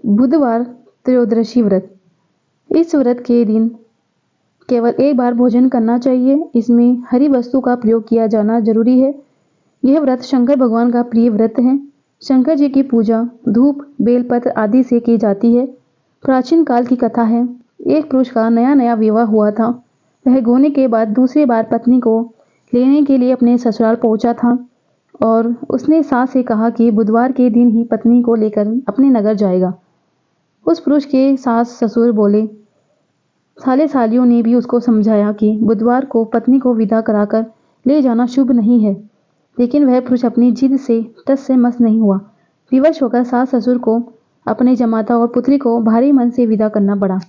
बुधवार त्रयोदशी व्रत। इस व्रत के दिन केवल एक बार भोजन करना चाहिए। इसमें हरी वस्तु का प्रयोग किया जाना जरूरी है। यह व्रत शंकर भगवान का प्रिय व्रत है। शंकर जी की पूजा धूप, बेलपत्र आदि से की जाती है। प्राचीन काल की कथा है। एक पुरुष का नया नया विवाह हुआ था। वह गोने के बाद दूसरी बार पत्नी को लेने के लिए अपने ससुराल पहुंचा था और उसने सास से कहा कि बुधवार के दिन ही पत्नी को लेकर अपने नगर जाएगा। उस पुरुष के सास ससुर बोले। साले सालियों ने भी उसको समझाया कि बुधवार को पत्नी को विदा कराकर ले जाना शुभ नहीं है, लेकिन वह पुरुष अपनी जिद से टस से मस नहीं हुआ। विवश होकर सास ससुर को अपने जमाता और पुत्री को भारी मन से विदा करना पड़ा।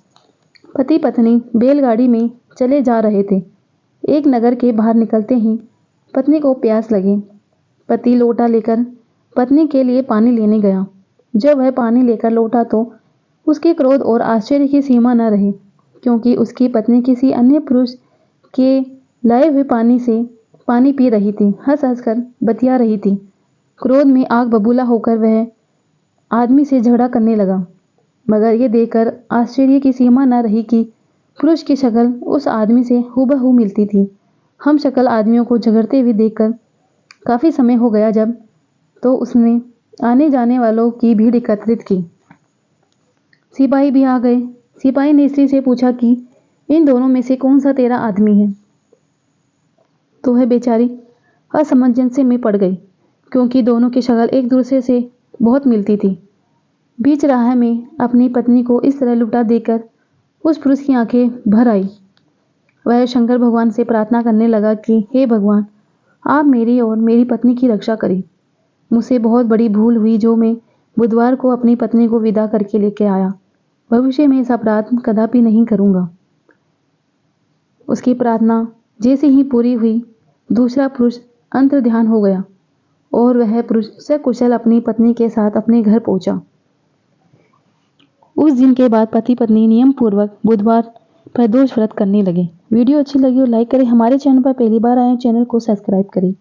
पति पत्नी बैलगाड़ी में चले जा रहे थे। एक नगर के बाहर निकलते ही पत्नी को प्यास लगी। पति लोटा लेकर पत्नी के लिए पानी लेने गया। जब वह पानी लेकर लौटा तो उसके क्रोध और आश्चर्य की सीमा न रही, क्योंकि उसकी पत्नी किसी अन्य पुरुष के लाए हुए पानी से पानी पी रही थी, हंस हंस कर बतिया रही थी। क्रोध में आग बबूला होकर वह आदमी से झगड़ा करने लगा, मगर ये देखकर आश्चर्य की सीमा न रही कि पुरुष की शक्ल उस आदमी से हूबहू मिलती थी। हम शक्ल आदमियों को झगड़ते हुए देखकर काफी समय हो गया। जब तो उसने आने जाने वालों की भीड़ एकत्रित की। सिपाही भी आ गए। सिपाही ने स्त्री से पूछा कि इन दोनों में से कौन सा तेरा आदमी है? तो वह बेचारी असमंजस में पड़ गई, क्योंकि दोनों की शक्ल एक दूसरे से बहुत मिलती थी। बीच राह में अपनी पत्नी को इस तरह लुटा देकर उस पुरुष की आंखें भर आई। वह शंकर भगवान से प्रार्थना करने लगा कि हे भगवान, आप मेरी और मेरी पत्नी की रक्षा करें। मुझसे बहुत बड़ी भूल हुई जो मैं बुधवार को अपनी पत्नी को विदा करके लेके आया। भविष्य में इस अपराध कदापि नहीं करूंगा। उसकी प्रार्थना जैसे ही पूरी हुई, दूसरा पुरुष अंतर्ध्यान हो गया और वह पुरुष सकुशल अपनी पत्नी के साथ अपने घर पहुंचा। उस दिन के बाद पति पत्नी नियम पूर्वक बुधवार प्रदोष व्रत करने लगे। वीडियो अच्छी लगी हो लाइक करें। हमारे चैनल पर पहली बार आए चैनल को सब्सक्राइब करें।